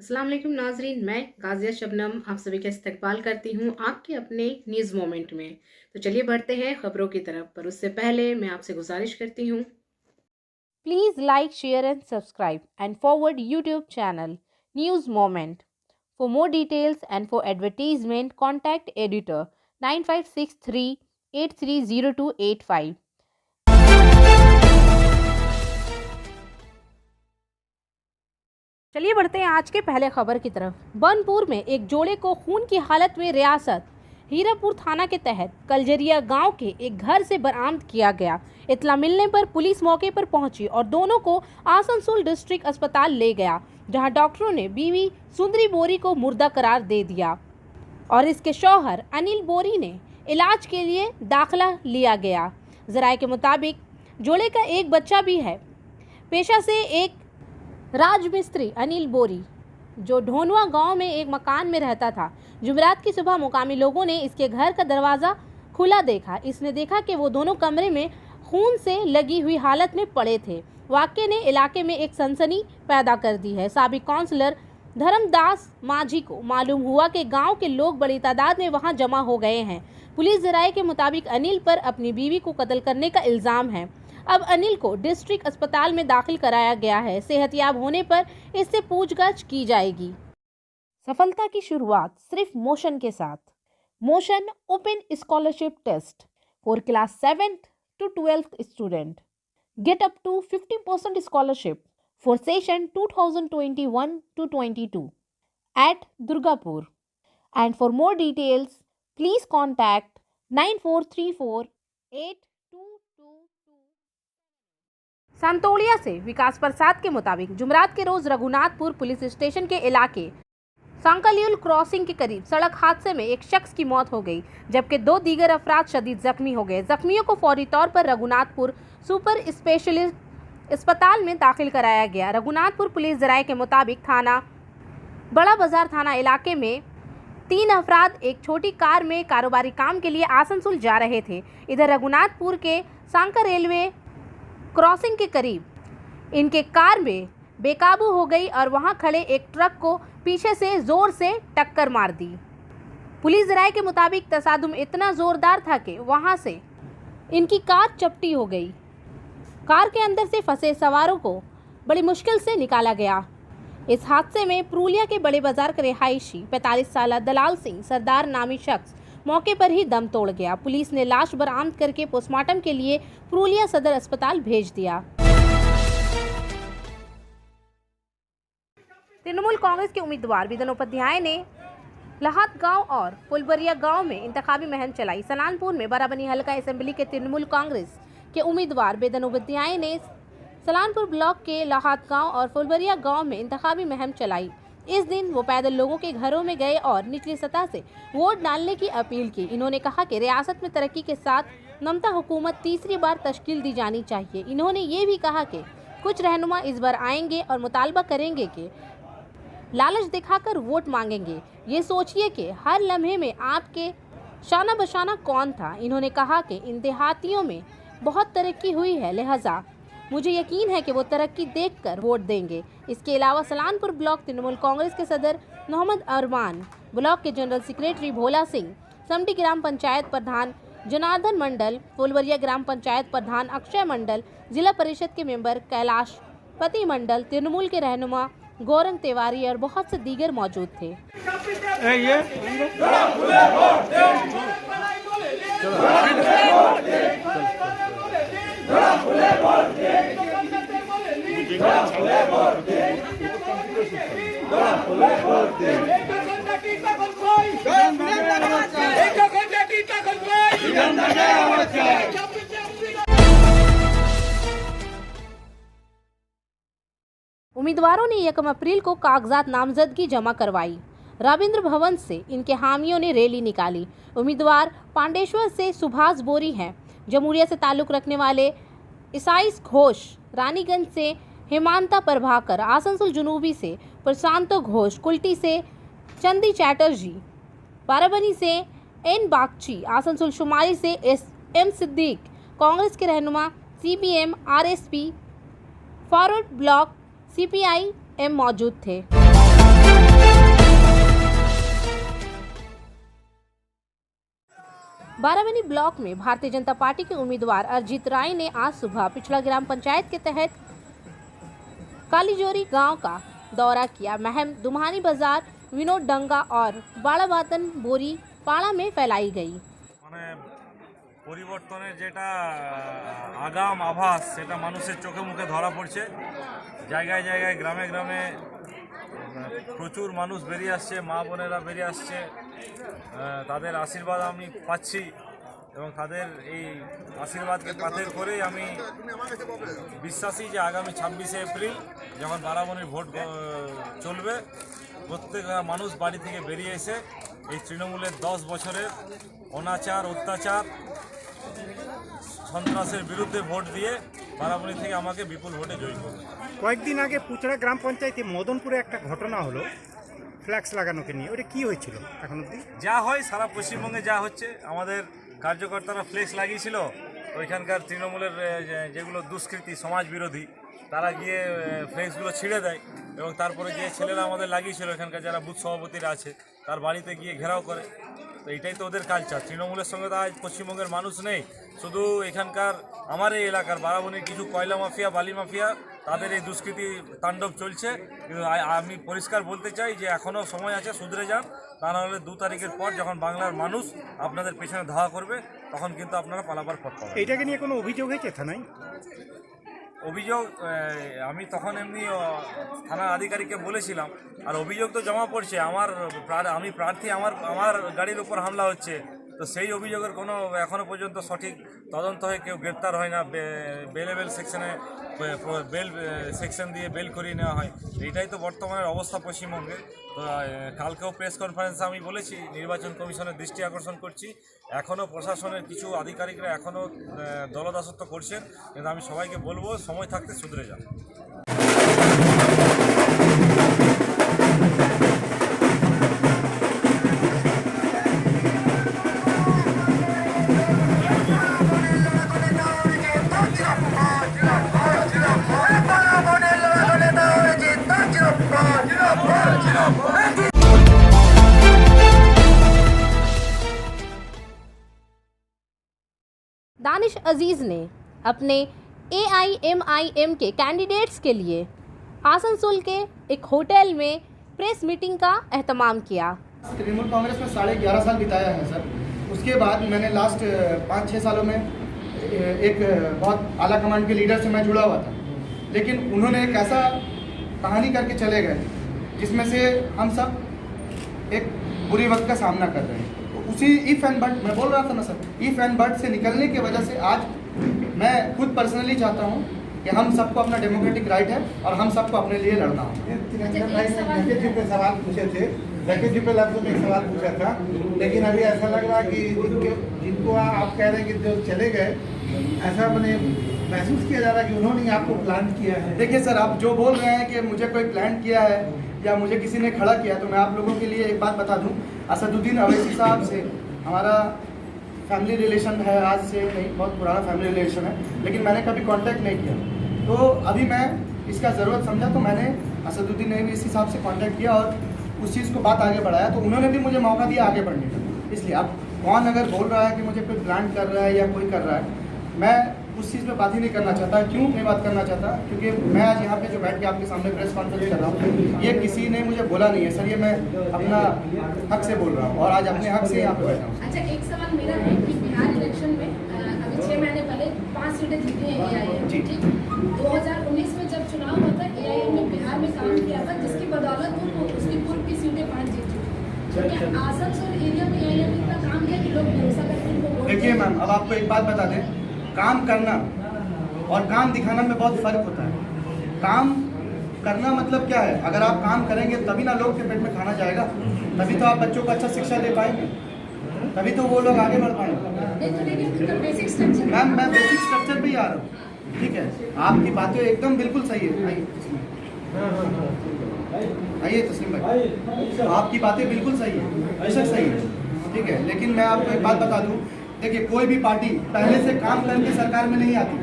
अस्सलाम वालेकुम नाजरीन, मैं गाजिया शबनम आप सभी का इस्तकबाल करती हूँ आपके अपने न्यूज़ मोमेंट में। तो चलिए बढ़ते हैं खबरों की तरफ, पर उससे पहले मैं आपसे गुजारिश करती हूँ Please like, share and subscribe and forward YouTube channel News Moment. For more details and for advertisement contact editor 9563 830285. चलिए बढ़ते हैं आज के पहले खबर की तरफ। बनपुर में एक जोड़े को खून की हालत में रियासत हीरापुर थाना के तहत कलजरिया गांव के एक घर से बरामद किया गया। इत्तला मिलने पर पुलिस मौके पर पहुंची और दोनों को आसनसोल डिस्ट्रिक्ट अस्पताल ले गया, जहां डॉक्टरों ने बीवी सुंदरी बोरी को मुर्दा करार दे दिया और इसके शौहर अनिल बोरी ने इलाज के लिए दाखिला लिया गया। जराये के मुताबिक जोड़े का एक बच्चा भी है। पेशा से एक राजमिस्त्री अनिल बोरी जो ढोनवा गांव में एक मकान में रहता था। जुमेरात की सुबह मुकामी लोगों ने इसके घर का दरवाज़ा खुला देखा। इसने देखा कि वो दोनों कमरे में खून से लगी हुई हालत में पड़े थे। वाक़े ने इलाके में एक सनसनी पैदा कर दी है। साबिक काउंसलर धर्मदास माझी को मालूम हुआ कि गांव के लोग बड़ी तादाद में वहां जमा हो गए हैं। पुलिस जराये के मुताबिक अनिल पर अपनी बीवी को कत्ल करने का इल्ज़ाम है। अब अनिल को डिस्ट्रिक्ट अस्पताल में दाखिल कराया गया है। सेहतयाब होने पर इससे पूछताछ की जाएगी। सफलता की शुरुआत सिर्फ मोशन के साथ। Motion open scholarship test for class 7th to 12th student get up to 50% scholarship for session 2021-22 at Durgapur. And for more details, please contact 94348222। संतोलिया से विकास प्रसाद के मुताबिक जुमरात के रोज रघुनाथपुर पुलिस स्टेशन के इलाके सांकलियुल क्रॉसिंग के करीब सड़क हादसे में एक शख्स की मौत हो गई, जबकि 2 दीगर अफराद शदीद जख्मी हो गए। जख्मियों को फौरी तौर पर रघुनाथपुर सुपर स्पेशलिस्ट अस्पताल में दाखिल कराया गया। रघुनाथपुर पुलिस जराये के मुताबिक थाना बड़ा बाजार थाना इलाके में 3 अफराद एक छोटी कार में कारोबारी काम के लिए आसनसोल जा रहे थे। इधर रघुनाथपुर के सांका रेलवे क्रॉसिंग के करीब इनके कार में बेकाबू हो गई और वहां खड़े एक ट्रक को पीछे से जोर से टक्कर मार दी। पुलिस जराये के मुताबिक तसादुम इतना जोरदार था कि वहां से इनकी कार चपटी हो गई। कार के अंदर से फंसे सवारों को बड़ी मुश्किल से निकाला गया। इस हादसे में पुरुलिया के बड़े बाजार के रिहायशी 45 साल दलाल सिंह सरदार नामी शख्स मौके पर ही दम तोड़ गया। पुलिस ने लाश बरामद करके पोस्टमार्टम के लिए पुरुलिया सदर अस्पताल भेज दिया। तृणमूल कांग्रेस के उम्मीदवार बिदन उपाध्याय ने लाहत गांव और फुलबरिया गांव में इंतखाबी मुहिम चलाई। सलानपुर में बराबनी हल्का असेंबली के तृणमूल कांग्रेस के उम्मीदवार बिदन उपाध्याय ने सलानपुर ब्लॉक के लाहत गांव और फुलबरिया गांव में इंतखाबी मुहिम चलाई। इस दिन वो पैदल लोगों के घरों में गए और निचली सतह से वोट डालने की अपील की। इन्होंने कहा कि रियासत में तरक्की के साथ ममता हुकूमत तीसरी बार तश्कील दी जानी चाहिए। इन्होंने ये भी कहा कि कुछ रहनुमा इस बार आएंगे और मुतालबा करेंगे कि लालच दिखाकर वोट मांगेंगे। ये सोचिए कि हर लम्हे में आपके शाना बशाना कौन था। इन्होंने कहा कि इन देहातियों में बहुत तरक्की हुई है, लिहाजा मुझे यकीन है कि वो तरक्की देखकर वोट देंगे। इसके अलावा सलानपुर ब्लॉक तृणमूल कांग्रेस के सदर मोहम्मद अरमान, ब्लॉक के जनरल सेक्रेटरी भोला सिंह, समटी ग्राम पंचायत प्रधान जनार्दन मंडल, फुलबरिया ग्राम पंचायत प्रधान अक्षय मंडल, जिला परिषद के मेंबर कैलाश पति मंडल, तृणमूल के रहनुमा गौरंग तिवारी और बहुत से दीगर मौजूद थे। उम्मीदवारों ने 1 अप्रैल को कागजात नामजदगी जमा करवाई। रविंद्र भवन से इनके हामियों ने रैली निकाली। उम्मीदवार पांडेश्वर से सुभाष बोरी हैं। जमूरिया से ताल्लुक़ रखने वाले ईसाइस घोष, रानीगंज से हेमांता प्रभाकर, आसनसोल जुनूबी से प्रशांतो घोष, कुल्टी से चंदी चैटर्जी, बाराबनी से एन बागची, आसनसोल शुमारी से एम सिद्दीक, कांग्रेस के रहनुमा CPM RSP forward block CPI M मौजूद थे। बाराबनी ब्लॉक में भारतीय जनता पार्टी के उम्मीदवार अरजीत राय ने आज सुबह पिछला ग्राम पंचायत के तहत कालीजोरी गांव का दौरा किया। महम दुम्हानी बाजार, विनोद डंगा और बाड़ाबातन बोरी पाड़ा में फैलाई गई। পরিবর্তনের যেটা আগাম আভাস সেটা মানুষের চোখে মুখে ধরা পড়ছে। জায়গায় জায়গায় গ্রামে গ্রামে প্রচুর মানুষ বেরিয়ে আসছে, মা বোনেরা বেরিয়ে আসছে, তাদের আশীর্বাদ আমি পাচ্ছি এবং তাদের এই আশীর্বাদকে পাথের করেই আমি বিশ্বাসী যে আগামী 26শে এপ্রিল যখন বারাবণীর ভোট চলবে, প্রত্যেক মানুষ বাড়ি থেকে বেরিয়ে এসে এই তৃণমূলের 10 বছরের অনাচার, অত্যাচার, সন্ত্রাসের বিরুদ্ধে ভোট দিয়ে বারাবণী থেকে আমাকে বিপুল ভোটে জয়ী করবে। কয়েকদিন আগে পুচড়া গ্রাম পঞ্চায়েতে মদনপুরে একটা ঘটনা হলো ফ্ল্যাক্স লাগানোকে নিয়ে, ওটা কি হয়েছিল এখন অবধি? যা হয় সারা পশ্চিমবঙ্গে যা হচ্ছে, আমাদের কার্যকর্তারা ফ্লেক্স লাগিয়েছিল, ওইখানকার তৃণমূলের যেগুলো দুষ্কৃতী সমাজ বিরোধী তারা গিয়ে ফ্লেক্সগুলো ছিঁড়ে দেয় এবং তারপরে যে ছেলেরা আমাদের লাগিয়েছিল এখানকার যারা বুথ সভাপতিরা আছে তার বাড়িতে গিয়ে ঘেরাও করে। তো এইটাই তো ওদের কালচার। তৃণমূলের সঙ্গে তো আজ পশ্চিমবঙ্গের মানুষ নেই, শুধু এখানকার আমার এই এলাকার বারাবণীর কিছু কয়লা মাফিয়া, বালি মাফিয়া, তাদের এই দুষ্কৃতি তাণ্ডব চলছে। কিন্তু আমি পরিষ্কার বলতে চাই যে এখনও সময় আছে, শুধরে যান। তা নাহলে 2 তারিখের পর যখন বাংলার মানুষ আপনাদের পেছনে ধাওয়া করবে তখন কিন্তু আপনারা পালাবার পথ পাবেন। এইটাকে নিয়ে কোনো অভিযোগ হয়েছে থানায়? অভিযোগ আমি তখন এমনি থানার আধিকারিককে বলেছিলাম, আর অভিযোগ তো জমা পড়ছে। আমি প্রার্থী, আমার গাড়ির উপর হামলা হচ্ছে, তো সেই অভিযোগের কোনো এখনও পর্যন্ত সঠিক তদন্ত হয়ে কেউ গ্রেপ্তার হয় না। বেলেবেল সেকশনে বেল সেকশন দিয়ে বেল করিয়ে নেওয়া হয়। এইটাই তো বর্তমানের অবস্থা পশ্চিমবঙ্গে। তো কালকেও প্রেস কনফারেন্সে আমি বলেছি, নির্বাচন কমিশনের দৃষ্টি আকর্ষণ করছি। এখনও প্রশাসনের কিছু আধিকারিকরা এখনও দলদাসত্ব করছেন, কিন্তু আমি সবাইকে বলবো সময় থাকতে শুধরে যান। दानिश अजीज ने अपने AIMIM के कैंडिडेट्स के लिए आसनसोल के एक होटल में प्रेस मीटिंग का एहतमाम किया। तृणमूल कांग्रेस में 11.5 साल बिताया है सर। उसके बाद मैंने लास्ट 5-6 सालों में एक बहुत आला कमांड के लीडर से मैं जुड़ा हुआ था, लेकिन उन्होंने एक ऐसा कहानी करके चले गए जिसमें से हम सब एक बुरी वक्त का सामना कर रहे हैं। तो उसी इफ एंड बट मैं बोल रहा था ना सर, इफ एंड बट से निकलने की वजह से आज मैं खुद पर्सनली चाहता हूँ कि हम सबको अपना डेमोक्रेटिक राइट है और हम सबको अपने लिए लड़ना होगा। जैकेट जी पे सवाल पूछे थे, जैकेट जी पे लफ्ज़ों में एक सवाल पूछा था, लेकिन अभी ऐसा लग रहा कि जिनको आप कह रहे हैं कि जो चले गए, ऐसा मैंने महसूस किया जा रहा है कि उन्होंने आपको प्लान किया है। देखिए सर, आप जो बोल रहे हैं कि मुझे कोई प्लान किया है या मुझे किसी ने खड़ा किया, तो मैं आप लोगों के लिए एक बात बता दूं, असदुद्दीन अवैसी साहब से हमारा फैमिली रिलेशन है, आज से नहीं, बहुत पुराना फैमिली रिलेशन है, लेकिन मैंने कभी कांटेक्ट नहीं किया। तो अभी मैं इसका ज़रूरत समझा तो मैंने असदुद्दीन अवैसी साहब से कांटेक्ट किया और उस चीज़ को बात आगे बढ़ाया, तो उन्होंने भी मुझे मौका दिया आगे बढ़ने का। इसलिए अब कौन अगर बोल रहा है कि मुझे कोई प्लान कर रहा है या कोई कर रहा है, मैं उस चीज़ पे बात ही नहीं करना चाहता। क्यों नहीं बात करना चाहता? क्योंकि मैं आज यहाँ पे जो बैठ के आपके सामने प्रेस कॉन्फ्रेंस कर रहा हूँ, ये किसी ने मुझे बोला नहीं है सर, ये मैं अपना हक से बोल रहा हूँ और आज अपने हक से यहाँ पे बैठा हूँ। अच्छा, एक सवाल मेरा है कि बिहार इलेक्शन में अभी 6 महीने पहले 5 सीटें जीती हैं AIM, ठीक। 2019 में जब चुनाव हुआ था, AIM ने बिहार में काम किया था, जिसकी बदौलत वो उसकी पूर्व की सीटें 5 जीत चुकी। आसनसोल एरिया में AIM इतना काम किया कि लोग भरोसा करते हैं। देखिए मैम, अब आपको एक बात बता दें, काम करना और काम दिखाना में बहुत फ़र्क होता है। काम करना मतलब क्या है? अगर आप काम करेंगे तभी ना लोग के पेट में खाना जाएगा, तभी तो आप बच्चों को अच्छा शिक्षा दे पाएंगे, तभी तो वो लोग आगे बढ़ पाएंगे। मैम, मैं बेसिक स्ट्रक्चर पे ही आ रहा हूँ, ठीक है? आपकी बातें एकदम बिल्कुल सही है। आइए तस्लीम भाई, आपकी बातें बिल्कुल सही है, बेशक सही है, ठीक है, लेकिन मैं आपको एक बात बता दूँ, देखिए कोई भी पार्टी पहले से काम करके सरकार में नहीं आती,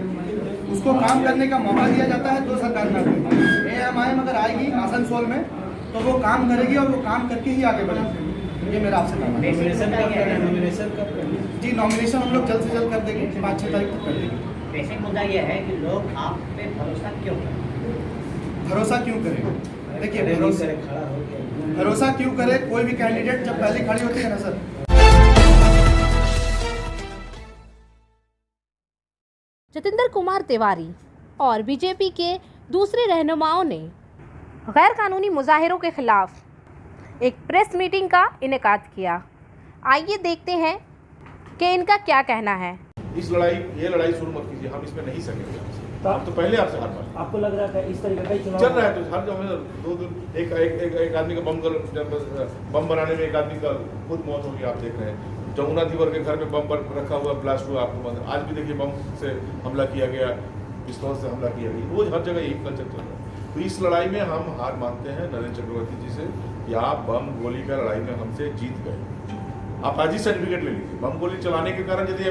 उसको काम करने का मौका दिया जाता है तो सरकार में आती है। AIM अगर आएगी आसनसोल में तो वो काम करेगी और वो काम करके ही आगे बढ़ेगी। ये मेरा आपसे कहना है। जी नॉमिनेशन हम लोग जल्द से जल्द कर देंगे, 5-6 तारीख तक कर देंगे। बेसिक मुद्दा ये है कि लोग आप पे भरोसा क्यों करें? भरोसा क्यों करें? देखिए भरोसा क्यों करे, कोई भी कैंडिडेट जब पहले खड़ी होती है ना सर। जतिंदर कुमार तिवारी और बीजेपी के दूसरे रहनुमाओं ने गैर कानूनी मुजाहिरों के खिलाफ एक प्रेस मीटिंग का इनेकाद किया। आइए देखते हैं कि इनका क्या कहना है। ये लड़ाई शुरू मत कीजिए, हम इसमें नहीं सकेंगे। आप तो पहले आपसे हार पाए। आपको लग रहा था इस तरीके का चुनाव चल रहा है तो हर जगह 2 एक आदमी का बम बनाने में एक आदमी का खुद मौत हो गई, आप देख रहे हैं। जमुना दीवर के घर में बम पर रखा हुआ ब्लास्ट हुआ, आपको आज भी देखिए बम से हमला किया गया, पिस्तौल से हमला किया गया। रोज हर जगह यही कल्चर चल रहा है। तो इस लड़ाई में हम हार मानते हैं नरेंद्र चक्रवर्ती जी से, या आप बम गोली का लड़ाई में हमसे जीत गए। आप आज ही सर्टिफिकेट ले लीजिए। बम गोली चलाने के कारण यदि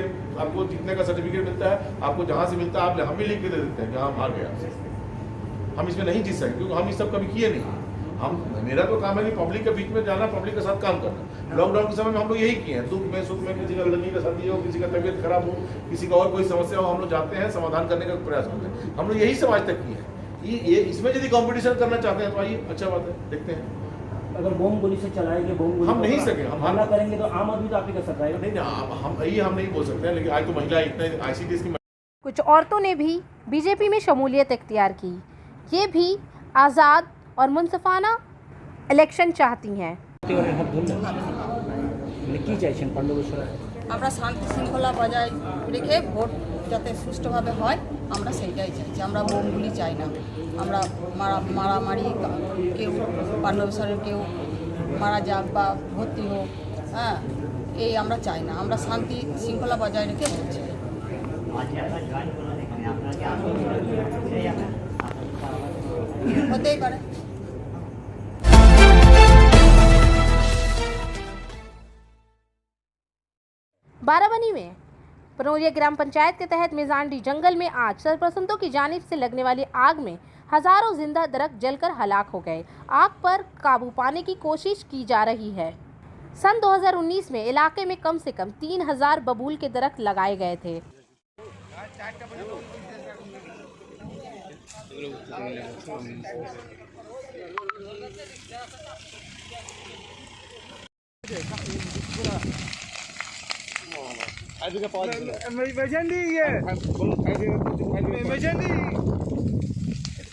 आपको जीतने का सर्टिफिकेट मिलता है, आपको जहां से मिलता है आप हम भी लिख के दे देते हैं कि हम हार गए, हम इसमें नहीं जीत सकते, क्योंकि हम इस सब कभी किए नहीं। मेरा तो काम है कि पब्लिक के बीच में जाना, पब्लिक के साथ काम करना। लॉकडाउन के समय में हम लोग यही किए हैं। दुख में सुख में, किसी का लड़की का शादी हो, किसी का तबीयत खराब हो, किसी का और कोई समस्या हो, हम लोग जाते हैं, समाधान करने का प्रयास करते हैं। हम लोग यही सब आज तक किए हैं। ये इसमें यदि कंपटीशन करना चाहते हैं तो आइए, अच्छा बात है, देखते हैं। अगर बम गोली से चलाएंगे, बम गोली हम नहीं सके, हम हमला करेंगे तो आम आदमी तो आप ही कर सकता है। नहीं, हम नहीं बोल सकते हैं, लेकिन आज तो महिला इतना ICTS की। कुछ औरतों ने भी बीजेपी में शमूलियत इख्तियार की। ये भी आज़ाद और मुनसफाना इलेक्शन चाहती हैं। আমরা শান্তি শৃঙ্খলা বজায় রেখে ভোট যাতে সুষ্ঠুভাবে হয় আমরা সেইটাই চাইছি। আমরা বোমগুলি চাই না, আমরা মারামারি কেউ পাণ্ডবেশ্বরের কেউ মারা যাক বা ভর্তি হোক, হ্যাঁ এই আমরা চাই না। আমরা শান্তি শৃঙ্খলা বজায় রেখে ভোট চাই। হতেই পারে। बाराबनी में पनोरिया ग्राम पंचायत के तहत मेजानडी जंगल में आज सरपरस्तों की जानिब से लगने वाली आग में हजारों जिंदा दरख्त जलकर हलाक हो गए। आग पर काबू पाने की कोशिश की जा रही है। सन 2019 में इलाके में कम से कम 3000 बबूल के दरख्त लगाए गए थे।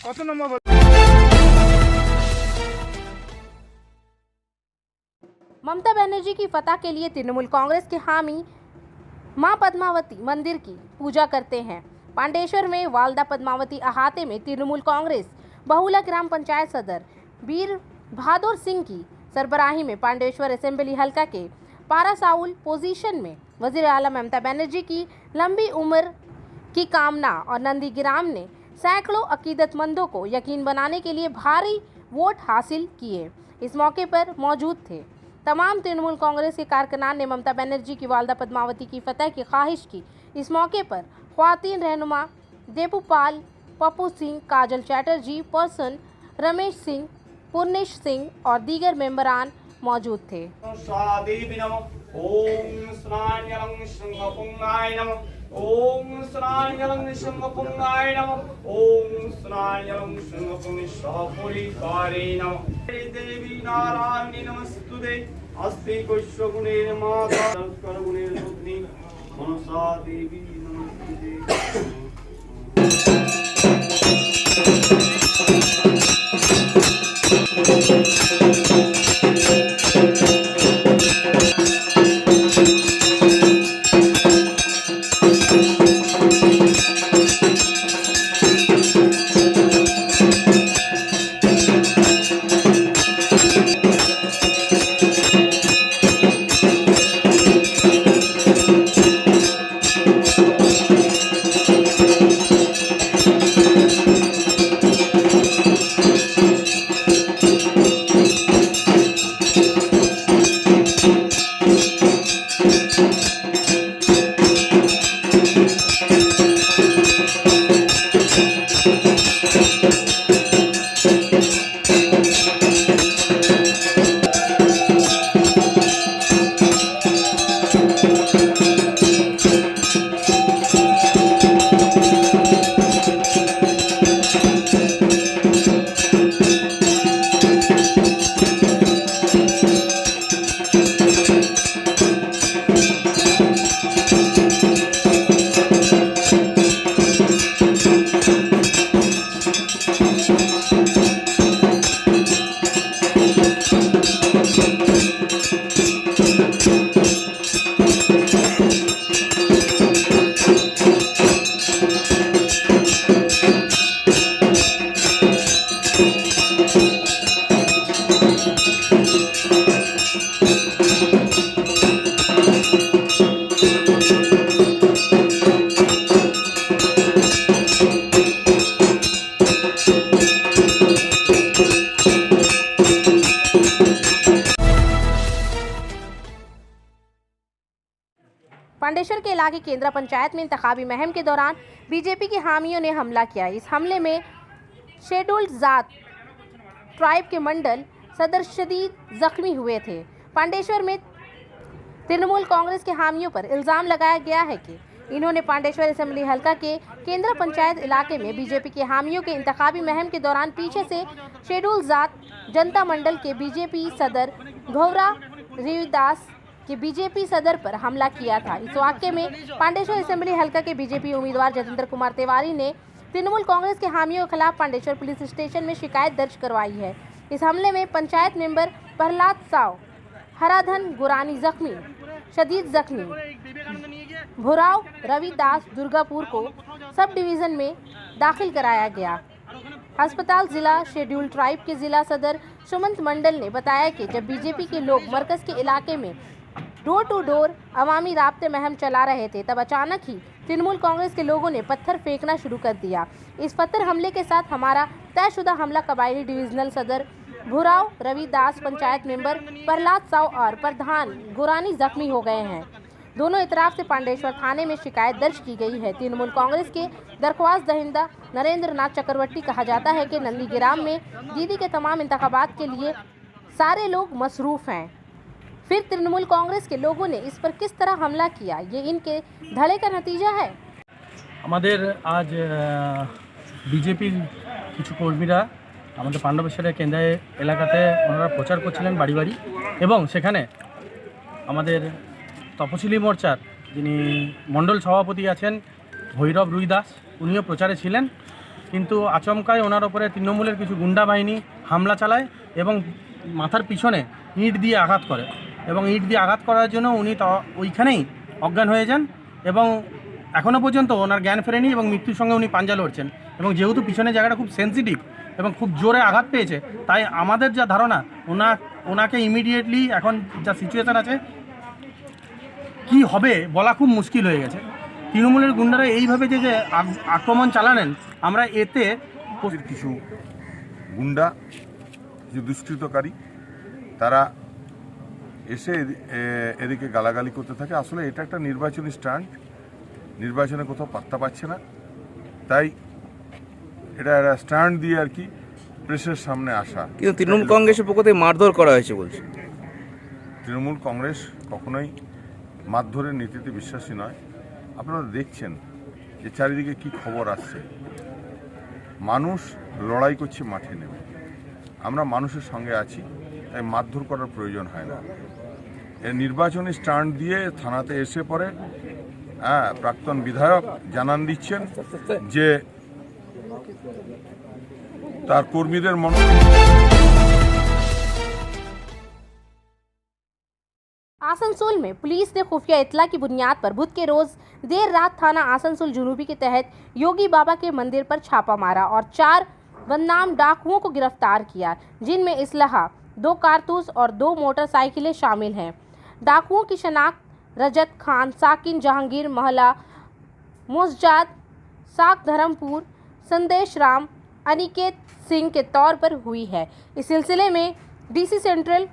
কত নম্বর? ममता बनर्जी की फतह के लिए तृणमूल कांग्रेस के हामी मां पद्मावती मंदिर की पूजा करते हैं। पांडेश्वर में वालदा पद्मावती अहाते में तृणमूल कांग्रेस बहुला ग्राम पंचायत सदर वीर बहादुर सिंह की सरबराही में पांडेश्वर असेंबली हल्का के पारासाउल पोजीशन में वजीर आला ममता बनर्जी की लंबी उम्र की कामना और नंदीग्राम ने सैकड़ों अकीदतमंदों को यकीन बनाने के लिए भारी वोट हासिल किए। इस मौके पर मौजूद थे तमाम तृणमूल कांग्रेस के कारकुनान ने ममता बनर्जी की वालदा पद्मावती की फतह की ख्वाहिश की। इस मौके पर ख्वातीन रहनुमा देवूपाल, पप्पू सिंह, काजल चैटर्जी, पर्सन रमेश सिंह, पूर्णेश सिंह और दीगर मेंबरान मौजूद थे। ओम स्नानजलं शंभपुंगाय नमः। ओम स्नानजलं शंभपुंगाय नमः। देवी नारायणी नमस्तुते। अस्ति कुष्वगुणेन माता करगुणेन सुग्नि मनसा देवी नमस्तुते। पांडेश्वर के इलाके केंद्रा पंचायत में इंतखाबी मुहिम के दौरान बीजेपी के हामियों ने हमला किया। इस हमले में शेड्यूल्ड जात ट्राइब के मंडल सदर शदीद जख्मी हुए थे। पांडेश्वर में तृणमूल कांग्रेस के हामियों पर इल्जाम लगाया गया है कि इन्होंने पांडेश्वर असेंबली हलका के केंद्रा पंचायत इलाके में बीजेपी के हामियों के इंतखाबी मुहिम के दौरान पीछे से शेड्यूल जात जनता मंडल के बीजेपी सदर घोवरा रविदास के बीजेपी सदर पर हमला किया था। इस वाक़ये में पांडेश्वर असेंबली हलका के बीजेपी उम्मीदवार जतेंद्र कुमार तिवारी ने तृणमूल कांग्रेस के हामियों के खिलाफ पांडेश्वर पुलिस स्टेशन में शिकायत दर्ज करवाई है। इस हमले में पंचायत मेंबर प्रहलाद साव, हराधन गुरानी जख्मी, शदीद जख्मी भुराव रविदास दुर्गापुर को सब डिवीज़न में दाखिल कराया गया। अस्पताल जिला शेड्यूल ट्राइब के जिला सदर सुमंत मंडल ने बताया कि जब बीजेपी के लोग मरकज़ के इलाके में डोर टू डोर अवामी राब्ते मुहिम चला रहे थे, तब अचानक ही तृणमूल कांग्रेस के लोगों ने पत्थर फेंकना शुरू कर दिया। इस पत्थर हमले के साथ हमारा तयशुदा हमला कबायली डिवीजनल सदर भुराव रविदास, पंचायत मेंबर प्रहलाद साव और प्रधान गुरानी जख्मी हो गए हैं। दोनों इतराफ से पांडेश्वर थाने में शिकायत दर्ज की गई है। तृणमूल कांग्रेस के दरख्वास्त दहिंदा नरेंद्र नाथ चक्रवर्ती कहा जाता है कि नंदीग्राम में दीदी के तमाम इंतखाबात के लिए सारे लोग मसरूफ़ हैं। फिर तृणमूल कांग्रेस के लोगों ने इस पर किस तरह हमला किया, ये इनके धड़े का नतीजा है। আমাদের আজ বিজেপির কিছু কর্মীরা আমাদের পাণ্ডবেশ্বরের কেন্দ্র এলাকাতে ওনারা প্রচার করছিলেন বাড়ি বাড়ি, এবং সেখানে আমাদের তপশিলি মোর্চার যিনি মণ্ডল সভাপতি আছেন ভৈরব রুইদাস, উনিও প্রচারে ছিলেন। কিন্তু আচমকায় ওনার ওপরে তৃণমূলের কিছু গুন্ডা বাহিনী হামলা চালায় এবং মাথার পিছনে ইট দিয়ে আঘাত করে, এবং ইট দিয়ে আঘাত করার জন্য উনি ওইখানেই অজ্ঞান হয়ে যান এবং এখনও পর্যন্ত ওনার জ্ঞান ফেরেনি এবং মৃত্যুর সঙ্গে উনি পাঞ্জা লড়ছেন। এবং যেহেতু পিছনের জায়গাটা খুব সেন্সিটিভ এবং খুব জোরে আঘাত পেয়েছে, তাই আমাদের যা ধারণা ওনাকে ইমিডিয়েটলি এখন যা সিচুয়েশান আছে কি হবে বলা খুব মুশকিল হয়ে গেছে। তৃণমূলের গুন্ডারা এইভাবে যে আক্রমণ চালানেন, আমরা এতে কিছু গুন্ডা, কিছু দুষ্কৃতকারী তারা এসে এদিকে গালাগালি করতে থাকে। আসলে এটা একটা নির্বাচনী স্ট্যান্ড, নির্বাচনে কোথাও পাত্তা পাচ্ছে না, তাই এটা একটা স্ট্যান্ড দিয়ে আর কি প্রেসের সামনে আসা। কিন্তু তৃণমূল কংগ্রেসের পক্ষ থেকে মারধর করা হয়েছে বলছে। তৃণমূল কংগ্রেস কখনোই মারধরের নীতিতে বিশ্বাসী নয়। আপনারা দেখছেন যে চারিদিকে কি খবর আসছে, মানুষ লড়াই করছে মাঠে নেমে। আমরা মানুষের সঙ্গে আছি, তাই মারধর করার প্রয়োজন হয় না। এই নির্বাচনী স্ট্যান্ড দিয়ে থানাতে এসে পরে প্রাক্তন বিধায়ক জানান দিচ্ছেন যে তার কর্মীদের মন। आसनसोल में पुलिस ने खुफिया इतला की बुनियाद पर बुध के रोज देर रात थाना आसनसोल जुनूबी के तहत योगी बाबा के मंदिर पर छापा मारा और 4 बदनाम डाकुओं को गिरफ्तार किया, जिनमें इसलाहा, 2 कारतूस और 2 मोटरसाइकिलें शामिल हैं। डाकुओं की शनाख्त रजत खान, साकिन जहांगीर महला, मुस्जाद, साक धर्मपुर, संदेश राम, अनिकेत सिंह के तौर पर हुई है। इस सिलसिले में डीसी सेंट्रल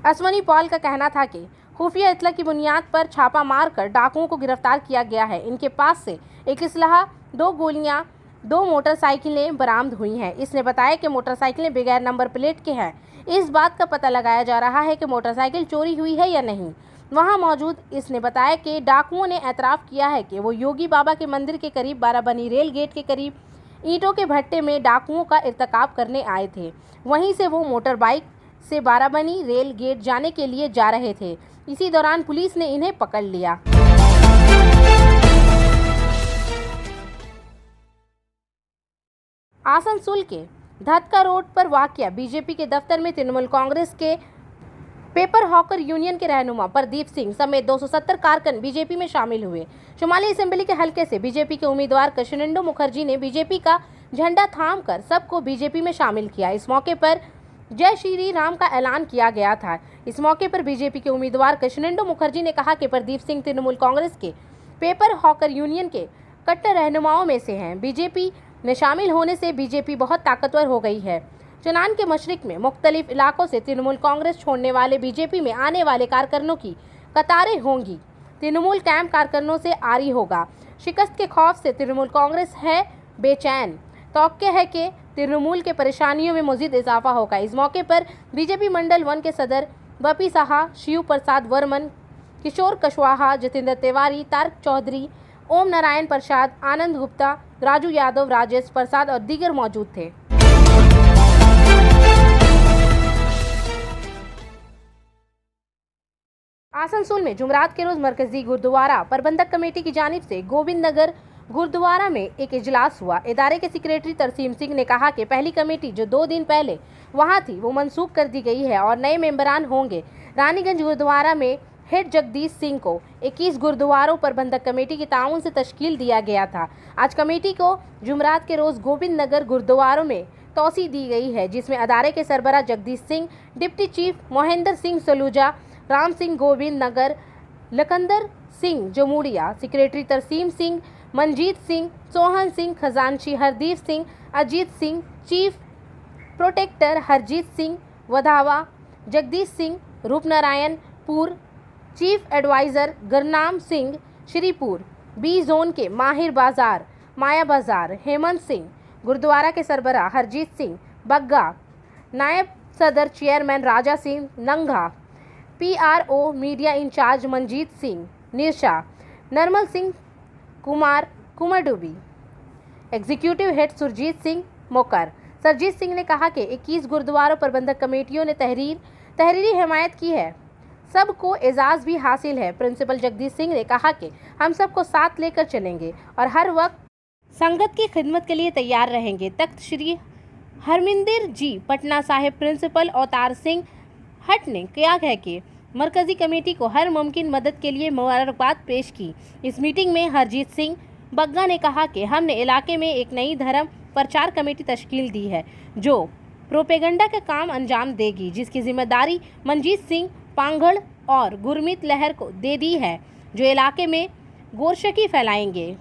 अश्वनी पॉल का कहना था कि खुफिया इतला की बुनियाद पर छापा मारकर डाकुओं को गिरफ्तार किया गया है। इनके पास से एक इसलाहा, 2 गोलियां, 2 मोटरसाइकिलें बरामद हुई हैं। इसने बताया कि मोटरसाइकिलें बगैर नंबर प्लेट के हैं। इस बात का पता लगाया जा रहा है कि मोटरसाइकिल चोरी हुई है या नहीं। वहां मौजूद इसने बताया कि डाकुओं ने एतराफ़ किया है कि वो योगी बाबा के मंदिर के करीब बाराबनी रेल गेट के करीब ईंटों के भट्टे में डाकुओं का इर्तकाब करने आए थे। वहीं से वो मोटर बाइक से बाराबनी रेल गेट जाने के लिए जा रहे थे। इसी दौरान पुलिस ने इन्हें पकड़ लिया। आसनसोल के धतका रोड पर वाक़या बीजेपी के दफ्तर में तृणमूल कांग्रेस के पेपर हॉकर यूनियन के रहनुमा प्रदीप सिंह समेत 270 कारकुन बीजेपी में शामिल हुए। शुमाली असेंबली के हलके से बीजेपी के उम्मीदवार कृष्णेंदु मुखर्जी ने बीजेपी का झंडा थामकर सबको बीजेपी में शामिल किया। इस मौके पर जय श्री राम का ऐलान किया गया था। इस मौके पर बीजेपी के उम्मीदवार कृष्णेंदु मुखर्जी ने कहा कि प्रदीप सिंह तृणमूल कांग्रेस के पेपर हॉकर यूनियन के कट्टर रहनुमाओं में से हैं। बीजेपी में शामिल होने से बीजेपी बहुत ताकतवर हो गई है। चुनान के मशरिक में मुख्तलिफ इलाकों से तृणमूल कांग्रेस छोड़ने वाले बीजेपी में आने वाले कारकुनों की कतारें होंगी। तृणमूल कैंप कारकुनों से आरी होगा। शिकस्त के खौफ से तृणमूल कांग्रेस है बेचैन। तौक्के है कि तृणमूल के परेशानियों में मजीद इजाफा होगा। इस मौके पर बीजेपी मंडल 1 के सदर बपी साहा, शिव प्रसाद वर्मन, किशोर कुशवाहा, जितेंद्र तिवारी, तारक चौधरी, ओम नारायण प्रसाद, आनंद गुप्ता, राजू यादव, राजेश प्रसाद और दीगर मौजूद थे। आसनसोल में जुमरात के रोज मरकजी गुरुद्वारा प्रबंधक कमेटी की जानिब से गोविंद नगर गुरुद्वारा में एक इजलास हुआ। इदारे के सेक्रेटरी तरसीम सिंह ने कहा कि पहली कमेटी जो 2 दिन पहले वहां थी वो मनसूख कर दी गई है और नए मेंबरान होंगे। रानीगंज गुरुद्वारा में हेड जगदीश सिंह को 21 गुरुद्वारों प्रबंधक कमेटी के ताउन से तश्कील दिया गया था। आज कमेटी को जुमरात के रोज गोविंद नगर गुरुद्वारों में तौसी दी गई है, जिसमें अदारे के सरबरा Jagdish Singh, deputy chief Mohinder Singh Saluja, Ram Singh Govind Nagar, Lakhandar Singh Jamuria, secretary Tarsem Singh, Manjit Singh, Sohan Singh, खजांची Hardeep Singh, Ajit Singh, chief protector Harjit Singh Wadhawa, Jagdish Singh Rupnarayanpur, chief adviser Gurnam Singh Shripur, B zone के माहिर बाजार, माया बाजार, हेमंत सिंह, गुरुद्वारा के सरबरा हरजीत सिंह बग्गा, नायब सदर चेयरमैन राजा Singh Nanga, PRO media incharge Manjit Singh Nirsha, Narmal Singh Kumar Kumardubi, executive head Surjit Singh Mokar. Sarjit Singh ने कहा कि 21 गुरुद्वारा प्रबंधक कमेटियों ने तहरीरी हिमायत की है, सबको एजाज़ भी हासिल है। प्रिंसिपल जगदीश सिंह ने कहा कि हम सबको साथ लेकर चलेंगे और हर वक्त संगत की खिदमत के लिए तैयार रहेंगे। तख्त श्री हरमिंदर जी पटना साहिब प्रिंसिपल अवतार सिंह हट ने क्या है कि मरकजी कमेटी को हर मुमकिन मदद के लिए मुबारकबाद पेश की। इस मीटिंग में हरजीत सिंह बग्गा ने कहा कि हमने इलाके में एक नई धर्म प्रचार कमेटी तश्कील दी है जो प्रोपेगंडा का काम अंजाम देगी, जिसकी जिम्मेदारी मनजीत सिंह पांगड़ और गुरमीत लहर को दे दी है, जो इलाके में गोरशकी फैलाएंगे।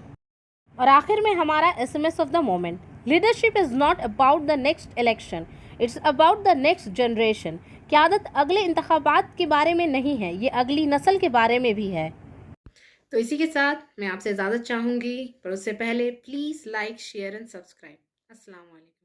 और आखिर में हमारा SMS of the moment, leadership is not about the next election, it's about the next generation. क़यादत अगले इंतखाबात के बारे में नहीं है, ये अगली नस्ल के बारे में भी है। तो इसी के साथ मैं आपसे इजाज़त चाहूँगी, पर उससे पहले please like, share and subscribe. अस्सलाम वालेकुम।